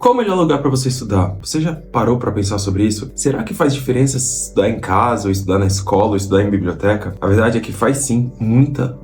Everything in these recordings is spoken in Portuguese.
Qual o melhor lugar para você estudar? Você já parou para pensar sobre isso? Será que faz diferença estudar em casa, ou estudar na escola, ou estudar em biblioteca? A verdade é que faz sim, muita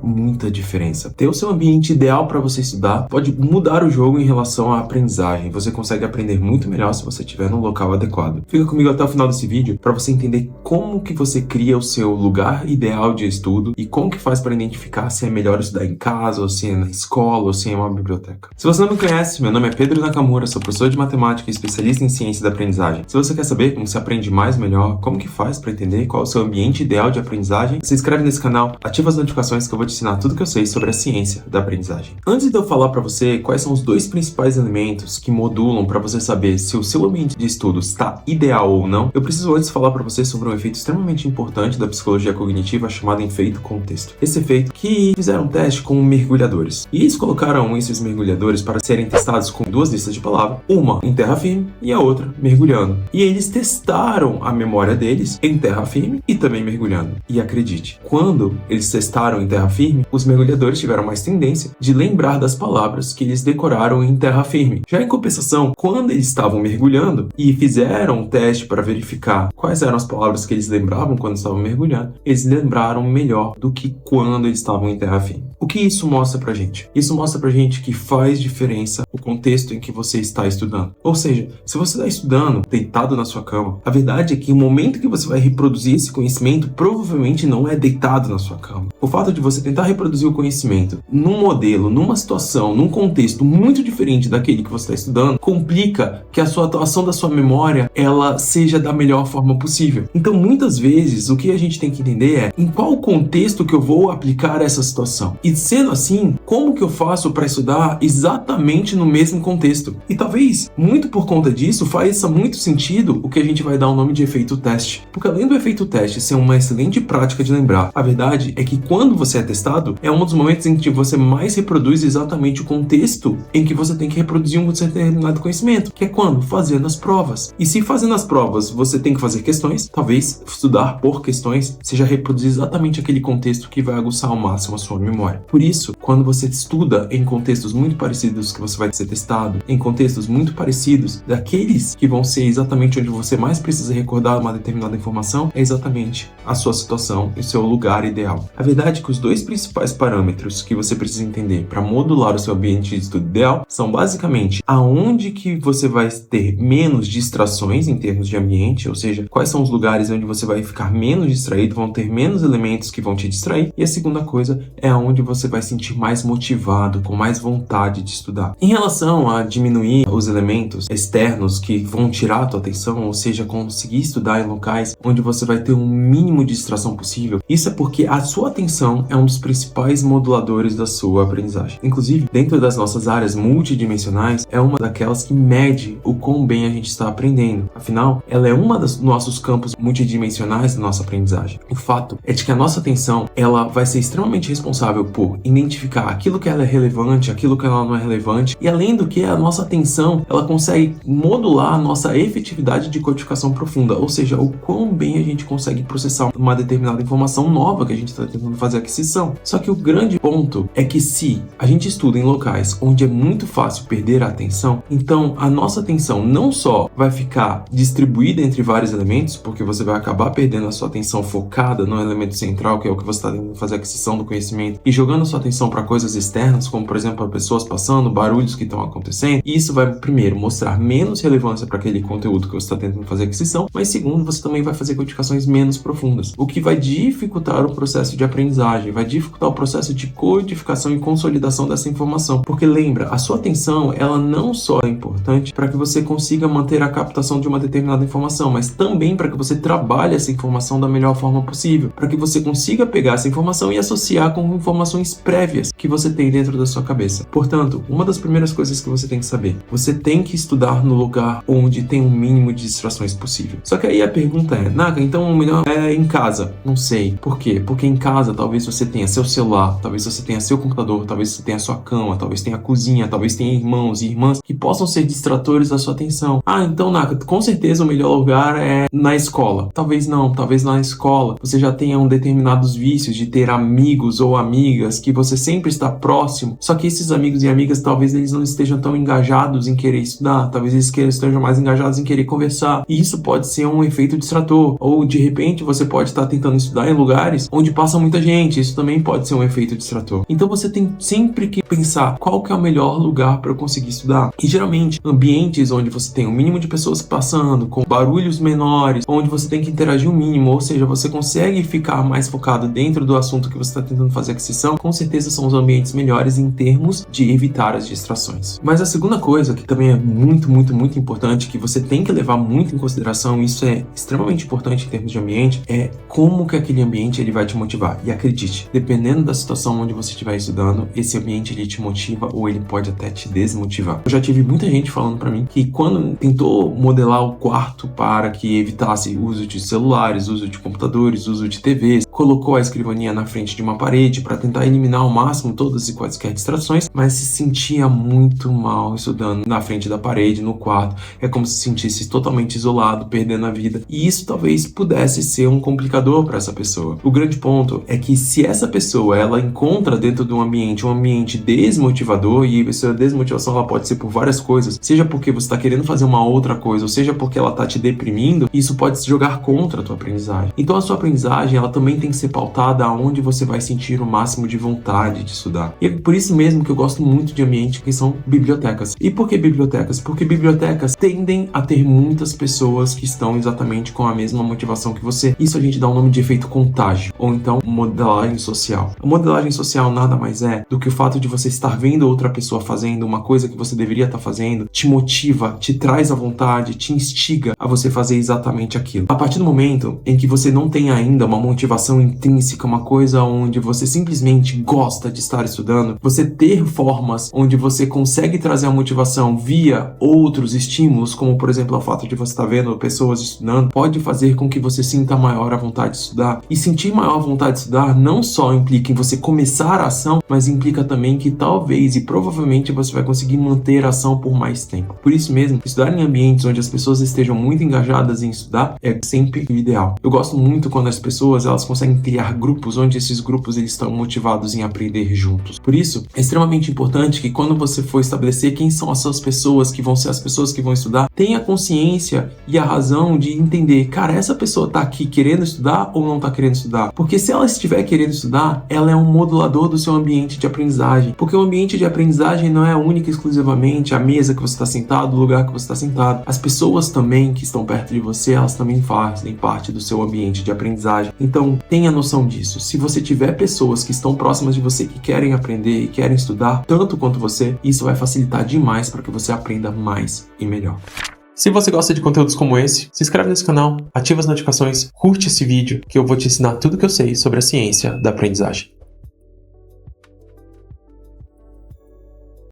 diferença. Ter o seu ambiente ideal para você estudar pode mudar o jogo em relação à aprendizagem. Você consegue aprender muito melhor se você estiver num local adequado. Fica comigo até o final desse vídeo para você entender como que você cria o seu lugar ideal de estudo e como que faz para identificar se é melhor estudar em casa, ou se é na escola, ou se é em uma biblioteca. Se você não me conhece, meu nome é Pedro Nakamura, sou professor de matemática e especialista em ciência da aprendizagem. Se você quer saber como se aprende mais melhor, como que faz para entender qual é o seu ambiente ideal de aprendizagem, se inscreve nesse canal, ativa as notificações que eu vou te ensinar tudo que eu sei sobre a ciência da aprendizagem. Antes de eu falar para você quais são os dois principais elementos que modulam para você saber se o seu ambiente de estudo está ideal ou não, eu preciso antes falar para você sobre um efeito extremamente importante da psicologia cognitiva chamado efeito contexto. Esse efeito que fizeram um teste com mergulhadores. E eles colocaram esses mergulhadores para serem testados com duas listas de palavras, uma em terra firme e a outra mergulhando. E eles testaram a memória deles em terra firme e também mergulhando. E acredite, quando eles testaram em terra firme, os mergulhadores tiveram mais tendência de lembrar das palavras que eles decoraram em terra firme. Já em compensação, quando eles estavam mergulhando e fizeram um teste para verificar quais eram as palavras que eles lembravam quando estavam mergulhando, eles lembraram melhor do que quando eles estavam em terra firme. O que isso mostra pra gente? Isso mostra pra gente que faz diferença o contexto em que você está estudando. Ou seja, se você está estudando deitado na sua cama, a verdade é que o momento que você vai reproduzir esse conhecimento provavelmente não é deitado na sua cama. O fato de você tentar reproduzir o conhecimento num modelo, numa situação, num contexto muito diferente daquele que você está estudando, complica que a sua atuação da sua memória ela seja da melhor forma possível. Então, muitas vezes, o que a gente tem que entender é em qual contexto que eu vou aplicar essa situação. E sendo assim, como que eu faço para estudar exatamente no mesmo contexto? E talvez, muito por conta disso, faça muito sentido o que a gente vai dar o nome de efeito teste. Porque além do efeito teste ser uma excelente prática de lembrar, a verdade é que quando você é testado, é um dos momentos em que você mais reproduz exatamente o contexto em que você tem que reproduzir um determinado conhecimento, que é quando? Fazendo as provas. E se fazendo as provas você tem que fazer questões, talvez estudar por questões seja reproduzir exatamente aquele contexto que vai aguçar ao máximo a sua memória. Por isso, quando você estuda em contextos muito parecidos que você vai ser testado, em contextos muito parecidos daqueles que vão ser exatamente onde você mais precisa recordar uma determinada informação, é exatamente a sua situação e o seu lugar ideal. A verdade é que os dois principais parâmetros que você precisa entender para modular o seu ambiente de estudo ideal são basicamente aonde que você vai ter menos distrações em termos de ambiente, ou seja, quais são os lugares onde você vai ficar menos distraído, vão ter menos elementos que vão te distrair, e a segunda coisa é aonde você vai sentir mais motivado, com mais vontade de estudar. Em relação a diminuir os elementos externos que vão tirar a tua atenção, ou seja, conseguir estudar em locais onde você vai ter um mínimo de distração possível, isso é porque a sua atenção é um dos principais moduladores da sua aprendizagem. Inclusive, dentro das nossas áreas multidimensionais, é uma daquelas que mede o quão bem a gente está aprendendo. Afinal, ela é uma dos nossos campos multidimensionais da nossa aprendizagem. O fato é de que a nossa atenção, ela vai ser extremamente responsável por identificar aquilo que ela é relevante, aquilo que ela não é relevante, e além do que, a nossa atenção, ela consegue modular a nossa efetividade de codificação profunda, ou seja, o quão bem a gente consegue processar uma determinada informação nova que a gente está tentando fazer aquisição. Só que o grande ponto é que se a gente estuda em locais onde é muito fácil perder a atenção, então a nossa atenção não só vai ficar distribuída entre vários elementos, porque você vai acabar perdendo a sua atenção focada no elemento central, que é o que você está tentando fazer aquisição do conhecimento, e jogando a sua atenção para coisas externas, como por exemplo pessoas passando, barulhos que estão acontecendo, e isso vai primeiro mostrar menos relevância para aquele conteúdo que você está tentando fazer aquisição, mas segundo, você também vai fazer codificações menos profundas, o que vai dificultar o processo de aprendizagem, vai dificultar o processo de codificação e consolidação dessa informação, porque lembra, a sua atenção, ela não só é importante para que você consiga manter a captação de uma determinada informação, mas também para que você trabalhe essa informação da melhor forma possível, para que você consiga pegar essa informação e associar com informações prévias que você tem dentro da sua cabeça. Portanto, uma das primeiras coisas que você tem que saber, você tem que estudar no lugar onde tem um mínimo de distrações possível. Só que aí a pergunta é, Naka, então o melhor é em casa? Não sei. Por quê? Porque em casa talvez você tenha seu celular, talvez você tenha seu computador, talvez você tenha sua cama, talvez tenha a cozinha, talvez tenha irmãos e irmãs que possam ser distratores da sua atenção. Ah, então Naka, com certeza o melhor lugar é na escola. Talvez não, talvez na escola você já tenha determinados vícios de ter amigos ou amigas que você sempre está próximo, só que esses amigos e amigas talvez eles não estejam tão engajados em querer estudar, talvez eles estejam mais engajados em querer conversar. E isso pode ser um efeito distrator. Ou, de repente, você pode estar tentando estudar em lugares onde passa muita gente. Isso também pode ser um efeito distrator. Então, você tem sempre que pensar qual que é o melhor lugar para eu conseguir estudar. E, geralmente, ambientes onde você tem o mínimo de pessoas passando, com barulhos menores, onde você tem que interagir o mínimo, ou seja, você consegue ficar mais focado dentro do assunto que você está tentando fazer aquisição, com certeza são os ambientes melhores em termos de evitar as distrações. Mas a segunda coisa, que também é muito, muito, muito importante, que você tem que levar muito em consideração, isso é extremamente importante em termos de ambiente, é como que aquele ambiente ele vai te motivar. E acredite, dependendo da situação onde você estiver estudando, esse ambiente ele te motiva ou ele pode até te desmotivar. Eu já tive muita gente falando para mim que quando tentou modelar o quarto para que evitasse uso de celulares, uso de computadores, uso de TVs, colocou a escrivaninha na frente de uma parede para tentar eliminar ao máximo todas e quaisquer distrações, mas se sentia muito mal estudando na frente da parede, no quarto. É como se sentisse totalmente isolado, perdendo a vida. E isso talvez pudesse ser um complicador para essa pessoa. O grande ponto é que se essa pessoa ela encontra dentro de um ambiente desmotivador, e essa desmotivação ela pode ser por várias coisas, seja porque você está querendo fazer uma outra coisa, ou seja porque ela está te deprimindo, isso pode se jogar contra a tua aprendizagem. Então a sua aprendizagem ela também tem que ser pautada aonde você vai sentir o máximo de vontade de estudar. E é por isso mesmo que eu gosto muito de ambiente que são bibliotecas. E por que bibliotecas? Porque bibliotecas tendem a ter muitas pessoas que estão exatamente com a mesma motivação que você. Isso a gente dá o nome de efeito contágio, ou então modelagem social. A modelagem social nada mais é do que o fato de você estar vendo outra pessoa fazendo uma coisa que você deveria estar fazendo, te motiva, te traz à vontade, te instiga a você fazer exatamente aquilo. A partir do momento em que você não tem ainda uma motivação intrínseca, uma coisa onde você simplesmente gosta de estar estudando, você ter formas onde você consegue trazer a motivação via outros estímulos, como por exemplo o fato de você estar vendo pessoas estudando, pode fazer com que você sinta maior a vontade de estudar. E sentir maior vontade de estudar não só implica em você começar a ação, mas implica também que talvez e provavelmente você vai conseguir manter a ação por mais tempo. Por isso mesmo, estudar em ambientes onde as pessoas estejam muito engajadas em estudar é sempre o ideal. Eu gosto muito quando as pessoas elas conseguem criar grupos onde esses grupos eles estão motivados em aprender juntos. Por isso, é extremamente importante que quando você for estabelecer quem são as suas pessoas que vão ser as pessoas que vão estudar, tenha a consciência e a razão de entender, cara, essa pessoa tá aqui querendo estudar ou não tá querendo estudar? Porque se ela estiver querendo estudar, ela é um modulador do seu ambiente de aprendizagem. Porque o ambiente de aprendizagem não é única e exclusivamente a mesa que você está sentado, o lugar que você está sentado. As pessoas também que estão perto de você, elas também fazem parte do seu ambiente de aprendizagem. Então, tenha noção disso. Se você tiver pessoas que estão próximas de você, que querem aprender e querem estudar tanto quanto você, isso vai facilitar demais para que você aprenda mais e melhor. Se você gosta de conteúdos como esse, se inscreve nesse canal, ativa as notificações, curte esse vídeo que eu vou te ensinar tudo que eu sei sobre a ciência da aprendizagem.